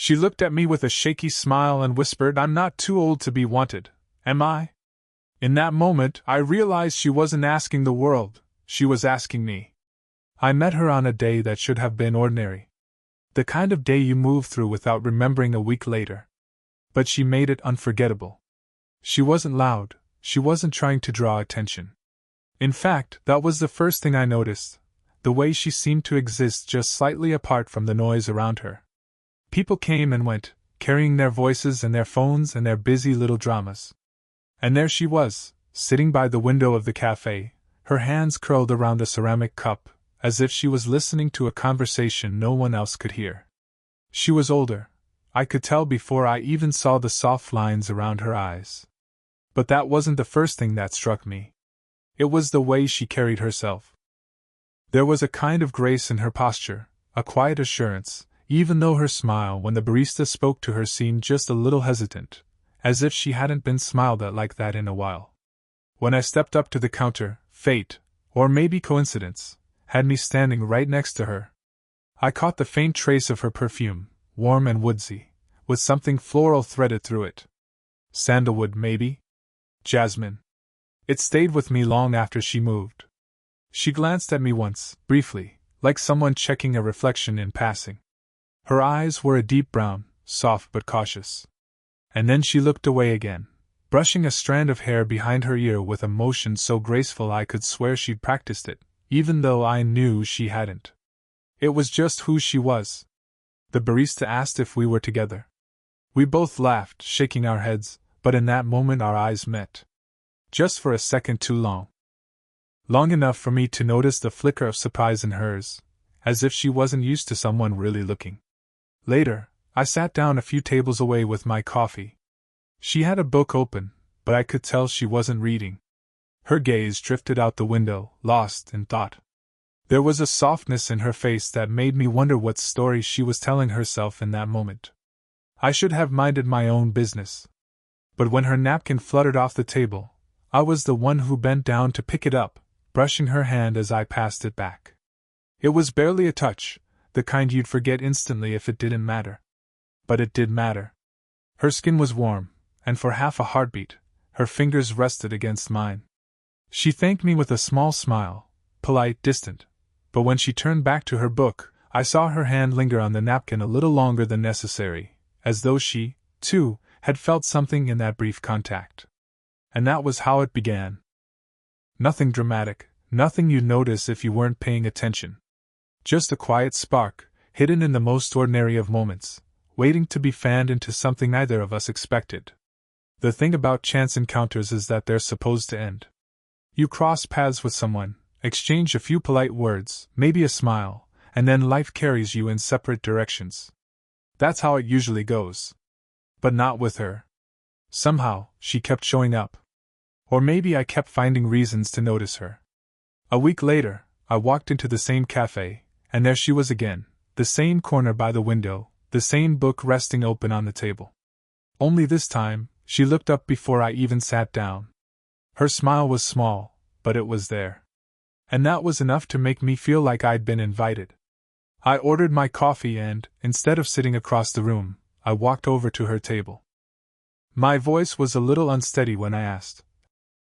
She looked at me with a shaky smile and whispered, "I'm not too old to be wanted, am I?" In that moment, I realized she wasn't asking the world, she was asking me. I met her on a day that should have been ordinary. The kind of day you move through without remembering a week later. But she made it unforgettable. She wasn't loud, she wasn't trying to draw attention. In fact, that was the first thing I noticed, the way she seemed to exist just slightly apart from the noise around her. People came and went, carrying their voices and their phones and their busy little dramas. And there she was, sitting by the window of the cafe, her hands curled around a ceramic cup, as if she was listening to a conversation no one else could hear. She was older, I could tell before I even saw the soft lines around her eyes. But that wasn't the first thing that struck me. It was the way she carried herself. There was a kind of grace in her posture, a quiet assurance, even though her smile when the barista spoke to her seemed just a little hesitant, as if she hadn't been smiled at like that in a while. When I stepped up to the counter, fate, or maybe coincidence, had me standing right next to her. I caught the faint trace of her perfume, warm and woodsy, with something floral threaded through it. Sandalwood, maybe? Jasmine. It stayed with me long after she moved. She glanced at me once, briefly, like someone checking a reflection in passing. Her eyes were a deep brown, soft but cautious. And then she looked away again, brushing a strand of hair behind her ear with a motion so graceful I could swear she'd practiced it, even though I knew she hadn't. It was just who she was. The barista asked if we were together. We both laughed, shaking our heads, but in that moment our eyes met. Just for a second too long. Long enough for me to notice the flicker of surprise in hers, as if she wasn't used to someone really looking. Later, I sat down a few tables away with my coffee. She had a book open, but I could tell she wasn't reading. Her gaze drifted out the window, lost in thought. There was a softness in her face that made me wonder what story she was telling herself in that moment. I should have minded my own business. But when her napkin fluttered off the table, I was the one who bent down to pick it up, brushing her hand as I passed it back. It was barely a touch, the kind you'd forget instantly if it didn't matter. But it did matter. Her skin was warm, and for half a heartbeat, her fingers rested against mine. She thanked me with a small smile, polite, distant, but when she turned back to her book, I saw her hand linger on the napkin a little longer than necessary, as though she, too, had felt something in that brief contact. And that was how it began. Nothing dramatic, nothing you'd notice if you weren't paying attention. Just a quiet spark, hidden in the most ordinary of moments, waiting to be fanned into something neither of us expected. The thing about chance encounters is that they're supposed to end. You cross paths with someone, exchange a few polite words, maybe a smile, and then life carries you in separate directions. That's how it usually goes. But not with her. Somehow, she kept showing up. Or maybe I kept finding reasons to notice her. A week later, I walked into the same cafe, and there she was again, the same corner by the window, the same book resting open on the table. Only this time, she looked up before I even sat down. Her smile was small, but it was there. And that was enough to make me feel like I'd been invited. I ordered my coffee and, instead of sitting across the room, I walked over to her table. My voice was a little unsteady when I asked,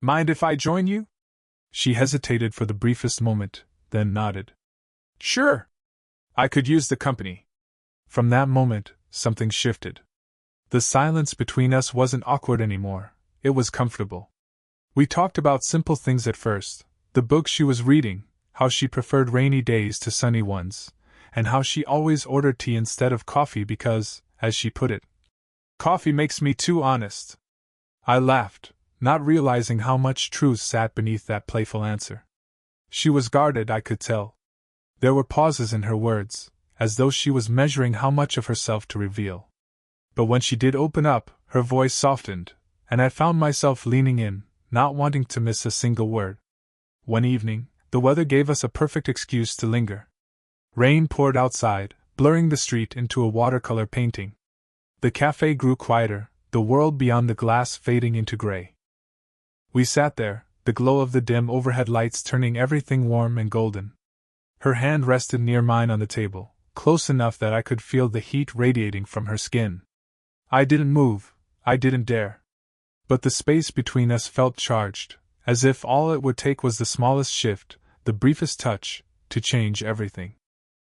"Mind if I join you?" She hesitated for the briefest moment, then nodded. "Sure. I could use the company." From that moment, something shifted. The silence between us wasn't awkward anymore, it was comfortable. We talked about simple things at first, the book she was reading, how she preferred rainy days to sunny ones, and how she always ordered tea instead of coffee because, as she put it, "Coffee makes me too honest." I laughed, not realizing how much truth sat beneath that playful answer. She was guarded, I could tell. There were pauses in her words, as though she was measuring how much of herself to reveal. But when she did open up, her voice softened, and I found myself leaning in, not wanting to miss a single word. One evening, the weather gave us a perfect excuse to linger. Rain poured outside, blurring the street into a watercolor painting. The cafe grew quieter, the world beyond the glass fading into gray. We sat there, the glow of the dim overhead lights turning everything warm and golden. Her hand rested near mine on the table, close enough that I could feel the heat radiating from her skin. I didn't move, I didn't dare. But the space between us felt charged, as if all it would take was the smallest shift, the briefest touch, to change everything.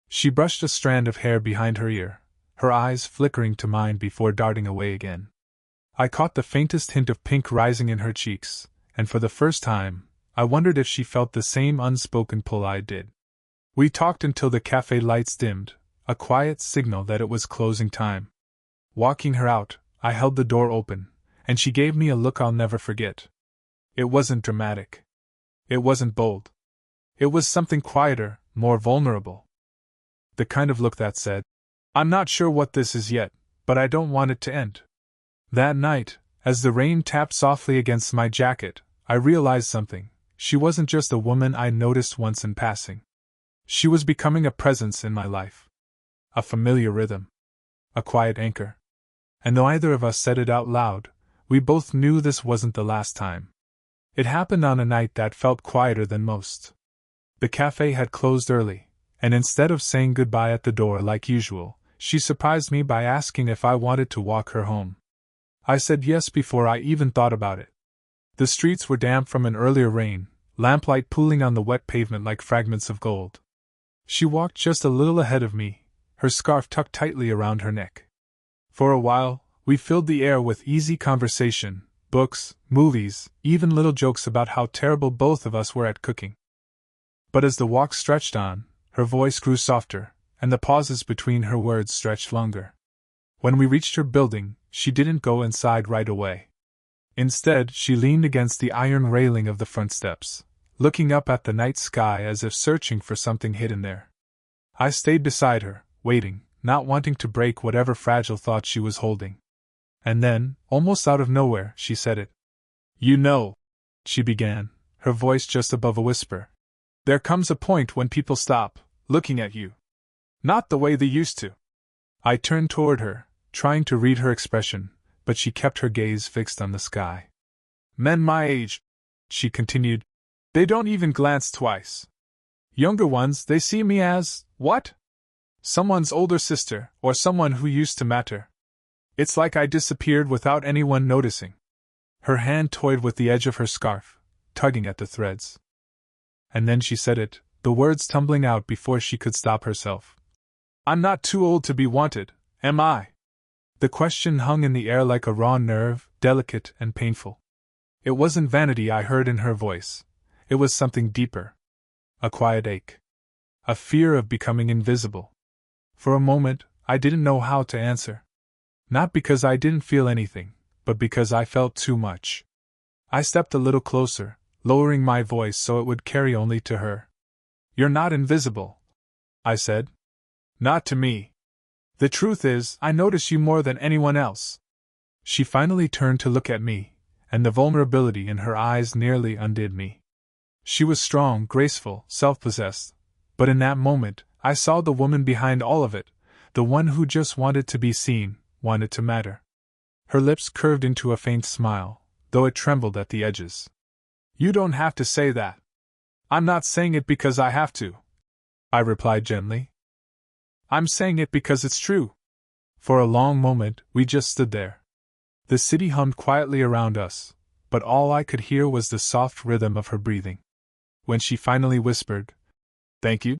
She brushed a strand of hair behind her ear, her eyes flickering to mine before darting away again. I caught the faintest hint of pink rising in her cheeks, and for the first time, I wondered if she felt the same unspoken pull I did. We talked until the cafe lights dimmed, a quiet signal that it was closing time. Walking her out, I held the door open, and she gave me a look I'll never forget. It wasn't dramatic. It wasn't bold. It was something quieter, more vulnerable. The kind of look that said, "I'm not sure what this is yet, but I don't want it to end." That night, as the rain tapped softly against my jacket, I realized something. She wasn't just a woman I noticed once in passing. She was becoming a presence in my life. A familiar rhythm. A quiet anchor. And though either of us said it out loud, we both knew this wasn't the last time. It happened on a night that felt quieter than most. The cafe had closed early, and instead of saying goodbye at the door like usual, she surprised me by asking if I wanted to walk her home. I said yes before I even thought about it. The streets were damp from an earlier rain, lamplight pooling on the wet pavement like fragments of gold. She walked just a little ahead of me, her scarf tucked tightly around her neck. For a while, we filled the air with easy conversation, books, movies, even little jokes about how terrible both of us were at cooking. But as the walk stretched on, her voice grew softer, and the pauses between her words stretched longer. When we reached her building, she didn't go inside right away. Instead, she leaned against the iron railing of the front steps, looking up at the night sky as if searching for something hidden there. I stayed beside her, waiting, not wanting to break whatever fragile thought she was holding. And then, almost out of nowhere, she said it. "You know," she began, her voice just above a whisper, "there comes a point when people stop looking at you. Not the way they used to." I turned toward her, trying to read her expression, but she kept her gaze fixed on the sky. "Men my age," she continued, "they don't even glance twice. Younger ones, they see me as, what? Someone's older sister, or someone who used to matter. It's like I disappeared without anyone noticing." Her hand toyed with the edge of her scarf, tugging at the threads. And then she said it, the words tumbling out before she could stop herself. "I'm not too old to be wanted, am I?" The question hung in the air like a raw nerve, delicate and painful. It wasn't vanity I heard in her voice. It was something deeper. A quiet ache. A fear of becoming invisible. For a moment, I didn't know how to answer. Not because I didn't feel anything, but because I felt too much. I stepped a little closer, lowering my voice so it would carry only to her. "You're not invisible," I said. "Not to me. The truth is, I notice you more than anyone else." She finally turned to look at me, and the vulnerability in her eyes nearly undid me. She was strong, graceful, self-possessed, but in that moment, I saw the woman behind all of it, the one who just wanted to be seen, wanted to matter. Her lips curved into a faint smile, though it trembled at the edges. "You don't have to say that. I'm not saying it because I have to," I replied gently. "I'm saying it because it's true." For a long moment, we just stood there. The city hummed quietly around us, but all I could hear was the soft rhythm of her breathing. When she finally whispered, "Thank you,"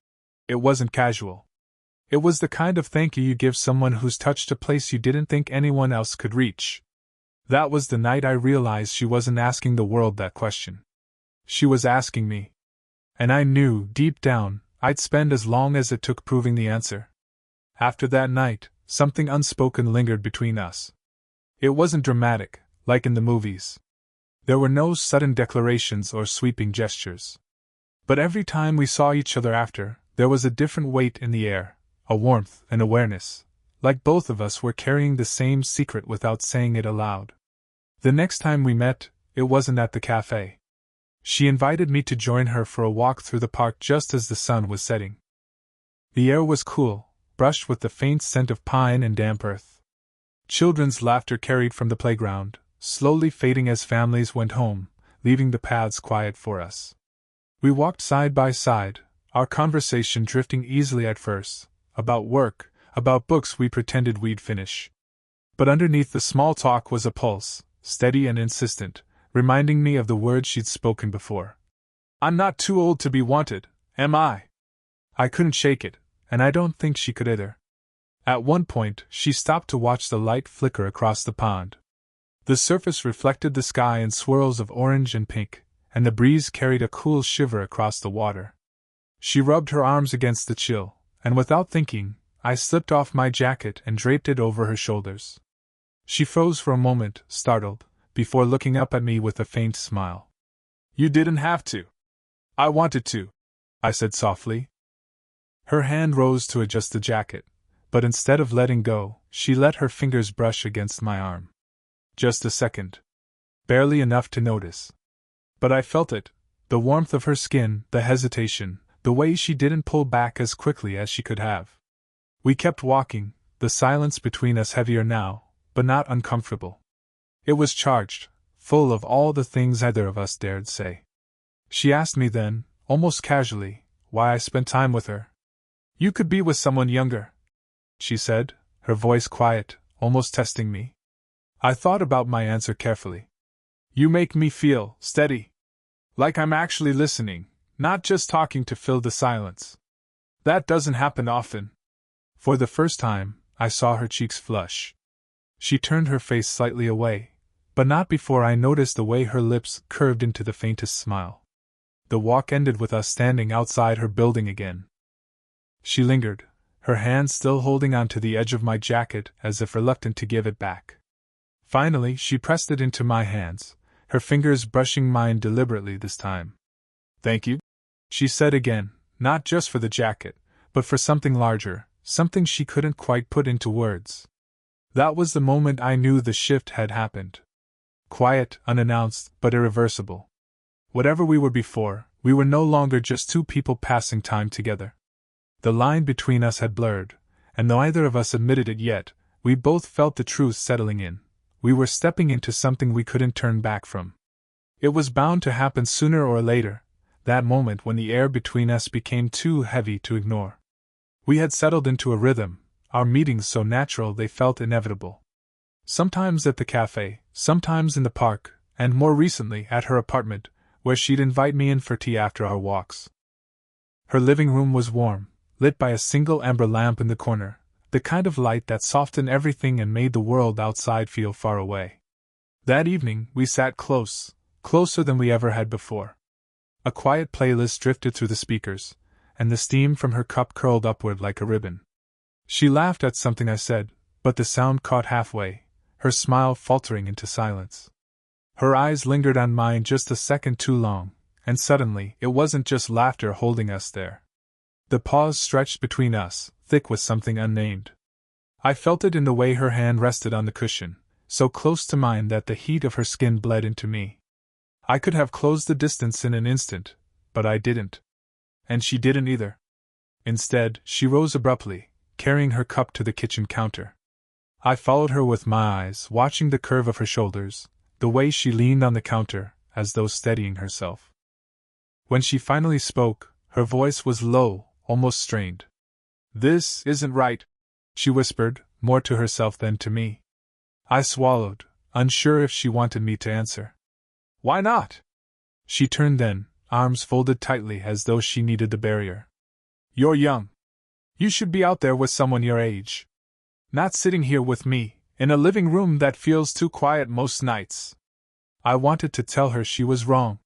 it wasn't casual. It was the kind of thank you give someone who's touched a place you didn't think anyone else could reach. That was the night I realized she wasn't asking the world that question. She was asking me. And I knew, deep down, I'd spend as long as it took proving the answer. After that night, something unspoken lingered between us. It wasn't dramatic, like in the movies. There were no sudden declarations or sweeping gestures. But every time we saw each other after, there was a different weight in the air, a warmth, an awareness, like both of us were carrying the same secret without saying it aloud. The next time we met, it wasn't at the cafe. She invited me to join her for a walk through the park just as the sun was setting. The air was cool, brushed with the faint scent of pine and damp earth. Children's laughter carried from the playground, slowly fading as families went home, leaving the paths quiet for us. We walked side by side, our conversation drifting easily at first, about work, about books we pretended we'd finish. But underneath the small talk was a pulse, steady and insistent, reminding me of the words she'd spoken before. I'm not too old to be wanted, am I? I couldn't shake it, and I don't think she could either. At one point, she stopped to watch the light flicker across the pond. The surface reflected the sky in swirls of orange and pink, and the breeze carried a cool shiver across the water. She rubbed her arms against the chill, and without thinking, I slipped off my jacket and draped it over her shoulders. She froze for a moment, startled, before looking up at me with a faint smile. You didn't have to. I wanted to, I said softly. Her hand rose to adjust the jacket, but instead of letting go, she let her fingers brush against my arm. Just a second. Barely enough to notice. But I felt it, the warmth of her skin, the hesitation, the way she didn't pull back as quickly as she could have. We kept walking, the silence between us heavier now, but not uncomfortable. It was charged, full of all the things either of us dared say. She asked me then, almost casually, why I spent time with her. You could be with someone younger, she said, her voice quiet, almost testing me. I thought about my answer carefully. You make me feel steady. Like I'm actually listening, not just talking to fill the silence. That doesn't happen often. For the first time, I saw her cheeks flush. She turned her face slightly away, but not before I noticed the way her lips curved into the faintest smile. The walk ended with us standing outside her building again. She lingered, her hand still holding onto the edge of my jacket as if reluctant to give it back. Finally, she pressed it into my hands, her fingers brushing mine deliberately this time. Thank you, she said again, not just for the jacket, but for something larger, something she couldn't quite put into words. That was the moment I knew the shift had happened. Quiet, unannounced, but irreversible. Whatever we were before, we were no longer just two people passing time together. The line between us had blurred, and though neither of us admitted it yet, we both felt the truth settling in. We were stepping into something we couldn't turn back from. It was bound to happen sooner or later, that moment when the air between us became too heavy to ignore. We had settled into a rhythm, our meetings so natural they felt inevitable. Sometimes at the cafe, sometimes in the park, and more recently at her apartment, where she'd invite me in for tea after our walks. Her living room was warm, lit by a single amber lamp in the corner, the kind of light that softened everything and made the world outside feel far away. That evening, we sat close, closer than we ever had before. A quiet playlist drifted through the speakers, and the steam from her cup curled upward like a ribbon. She laughed at something I said, but the sound caught halfway, her smile faltering into silence. Her eyes lingered on mine just a second too long, and suddenly, it wasn't just laughter holding us there. The pause stretched between us, thick with something unnamed. I felt it in the way her hand rested on the cushion, so close to mine that the heat of her skin bled into me. I could have closed the distance in an instant, but I didn't. And she didn't either. Instead, she rose abruptly, carrying her cup to the kitchen counter. I followed her with my eyes, watching the curve of her shoulders, the way she leaned on the counter, as though steadying herself. When she finally spoke, her voice was low, almost strained. This isn't right, she whispered, more to herself than to me. I swallowed, unsure if she wanted me to answer. Why not? She turned then, arms folded tightly as though she needed the barrier. You're young. You should be out there with someone your age. Not sitting here with me, in a living room that feels too quiet most nights. I wanted to tell her she was wrong.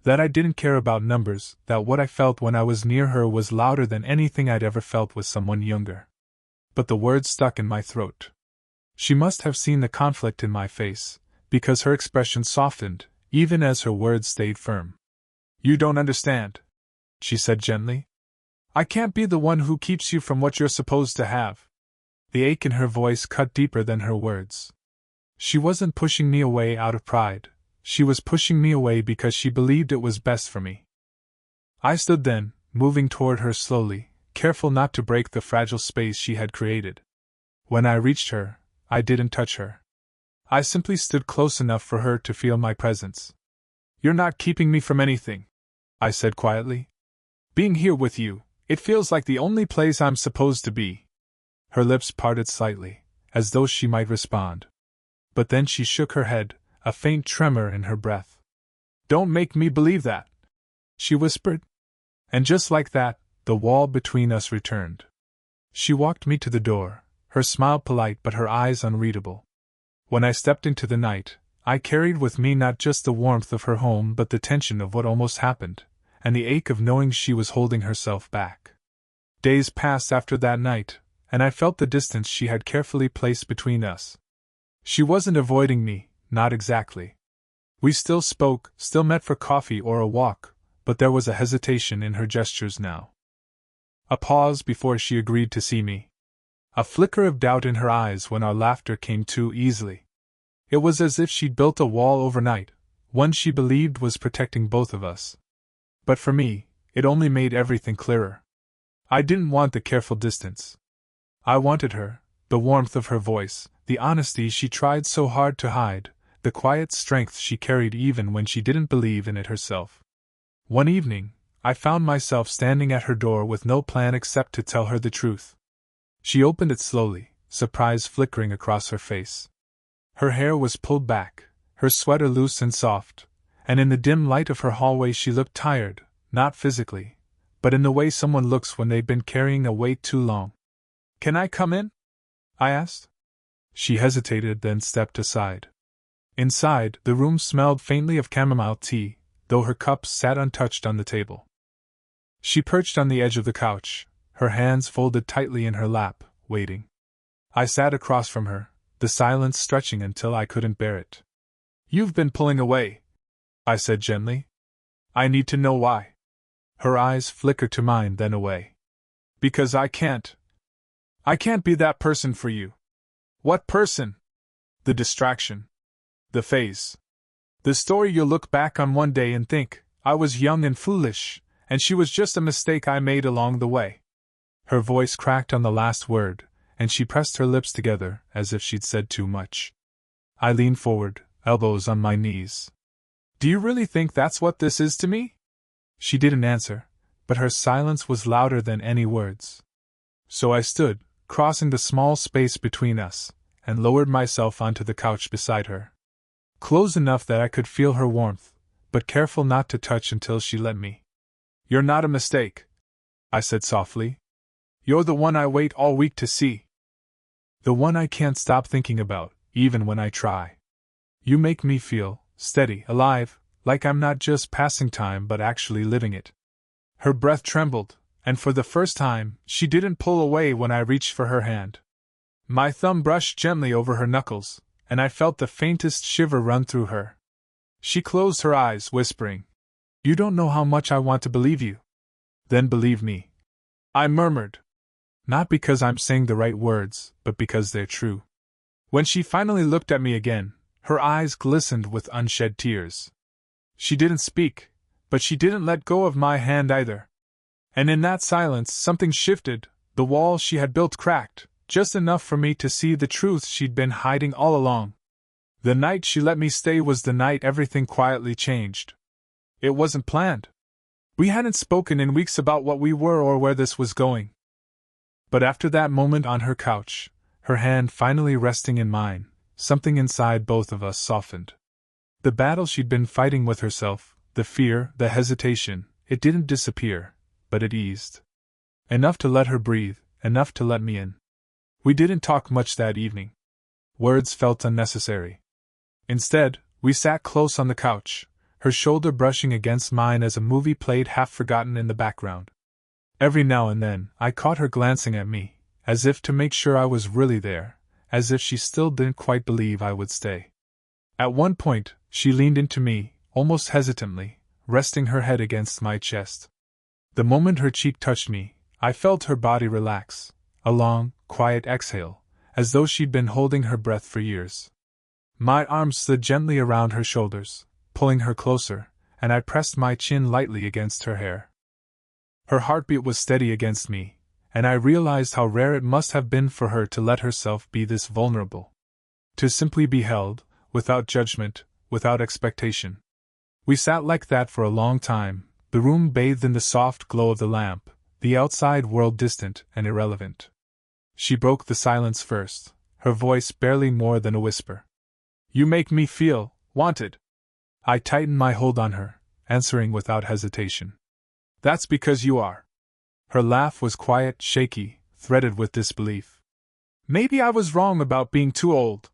That I didn't care about numbers, that what I felt when I was near her was louder than anything I'd ever felt with someone younger. But the words stuck in my throat. She must have seen the conflict in my face, because her expression softened, even as her words stayed firm. You don't understand, she said gently. I can't be the one who keeps you from what you're supposed to have. The ache in her voice cut deeper than her words. She wasn't pushing me away out of pride. She was pushing me away because she believed it was best for me. I stood then, moving toward her slowly, careful not to break the fragile space she had created. When I reached her, I didn't touch her. I simply stood close enough for her to feel my presence. You're not keeping me from anything, I said quietly. Being here with you, It feels like the only place I'm supposed to be. Her lips parted slightly, as though she might respond. But then she shook her head, a faint tremor in her breath. Don't make me believe that, she whispered. And just like that, the wall between us returned. She walked me to the door, her smile polite but her eyes unreadable. When I stepped into the night, I carried with me not just the warmth of her home but the tension of what almost happened, and the ache of knowing she was holding herself back. Days passed after that night, and I felt the distance she had carefully placed between us. She wasn't avoiding me, not exactly. We still spoke, still met for coffee or a walk, but there was a hesitation in her gestures now. A pause before she agreed to see me. A flicker of doubt in her eyes when our laughter came too easily. It was as if she'd built a wall overnight, one she believed was protecting both of us. But for me, it only made everything clearer. I didn't want the careful distance. I wanted her, the warmth of her voice, the honesty she tried so hard to hide, the quiet strength she carried even when she didn't believe in it herself. One evening, I found myself standing at her door with no plan except to tell her the truth. She opened it slowly, surprise flickering across her face. Her hair was pulled back, her sweater loose and soft, and in the dim light of her hallway she looked tired, not physically, but in the way someone looks when they've been carrying a weight too long. "Can I come in?" I asked. She hesitated, then stepped aside. Inside, the room smelled faintly of chamomile tea, though her cups sat untouched on the table. She perched on the edge of the couch, her hands folded tightly in her lap, waiting. I sat across from her, the silence stretching until I couldn't bear it. "You've been pulling away," I said gently. "I need to know why." Her eyes flickered to mine, then away. "Because I can't be that person for you." "What person?" "The distraction. The phase. The story you'll look back on one day and think, I was young and foolish, and she was just a mistake I made along the way." Her voice cracked on the last word, and she pressed her lips together as if she'd said too much. I leaned forward, elbows on my knees. "Do you really think that's what this is to me?" She didn't answer, but her silence was louder than any words. So I stood, crossing the small space between us, and lowered myself onto the couch beside her. Close enough that I could feel her warmth, but careful not to touch until she let me. "You're not a mistake," I said softly. "You're the one I wait all week to see. The one I can't stop thinking about, even when I try. You make me feel steady, alive, like I'm not just passing time but actually living it." Her breath trembled, and for the first time, she didn't pull away when I reached for her hand. My thumb brushed gently over her knuckles, and I felt the faintest shiver run through her. She closed her eyes, whispering, "You don't know how much I want to believe you." "Then believe me," I murmured. Not because I'm saying the right words, but because they're true. When she finally looked at me again, her eyes glistened with unshed tears. She didn't speak, but she didn't let go of my hand either. And in that silence something shifted, the wall she had built cracked, just enough for me to see the truth she'd been hiding all along. The night she let me stay was the night everything quietly changed. It wasn't planned. We hadn't spoken in weeks about what we were or where this was going. But after that moment on her couch, her hand finally resting in mine, something inside both of us softened. The battle she'd been fighting with herself, the fear, the hesitation, it didn't disappear, but it eased. Enough to let her breathe, enough to let me in. We didn't talk much that evening. Words felt unnecessary. Instead, we sat close on the couch, her shoulder brushing against mine as a movie played half forgotten in the background. Every now and then, I caught her glancing at me, as if to make sure I was really there, as if she still didn't quite believe I would stay. At one point, she leaned into me, almost hesitantly, resting her head against my chest. The moment her cheek touched me, I felt her body relax, a long, quiet exhale, as though she'd been holding her breath for years. My arms slid gently around her shoulders, pulling her closer, and I pressed my chin lightly against her hair. Her heartbeat was steady against me, and I realized how rare it must have been for her to let herself be this vulnerable. To simply be held, without judgment, without expectation. We sat like that for a long time, the room bathed in the soft glow of the lamp, the outside world distant and irrelevant. She broke the silence first, her voice barely more than a whisper. You make me feel wanted. I tightened my hold on her, answering without hesitation. That's because you are. Her laugh was quiet, shaky, threaded with disbelief. Maybe I was wrong about being too old.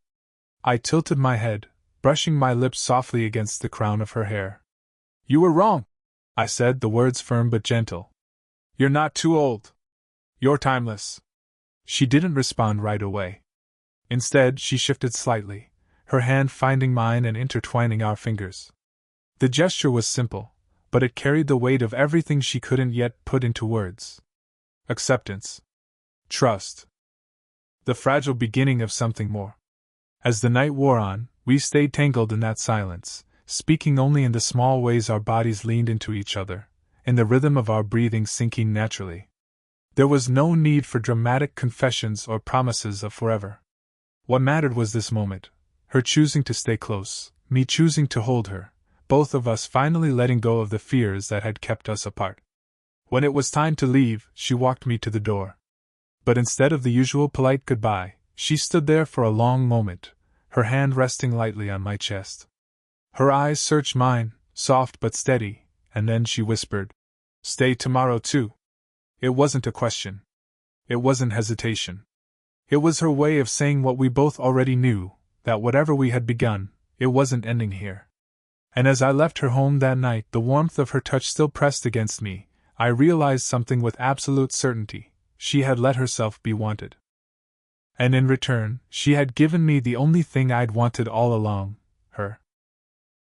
I tilted my head, brushing my lips softly against the crown of her hair. You were wrong, I said, the words firm but gentle. You're not too old. You're timeless. She didn't respond right away. Instead, she shifted slightly, her hand finding mine and intertwining our fingers. The gesture was simple, but it carried the weight of everything she couldn't yet put into words. Acceptance. Trust. The fragile beginning of something more. As the night wore on, we stayed tangled in that silence, speaking only in the small ways our bodies leaned into each other, in the rhythm of our breathing sinking naturally. There was no need for dramatic confessions or promises of forever. What mattered was this moment, her choosing to stay close, me choosing to hold her, both of us finally letting go of the fears that had kept us apart. When it was time to leave, she walked me to the door. But instead of the usual polite goodbye, she stood there for a long moment, her hand resting lightly on my chest. Her eyes searched mine, soft but steady, and then she whispered, Stay tomorrow too. It wasn't a question. It wasn't hesitation. It was her way of saying what we both already knew, that whatever we had begun, it wasn't ending here. And as I left her home that night, the warmth of her touch still pressed against me, I realized something with absolute certainty. She had let herself be wanted. And in return, she had given me the only thing I'd wanted all along,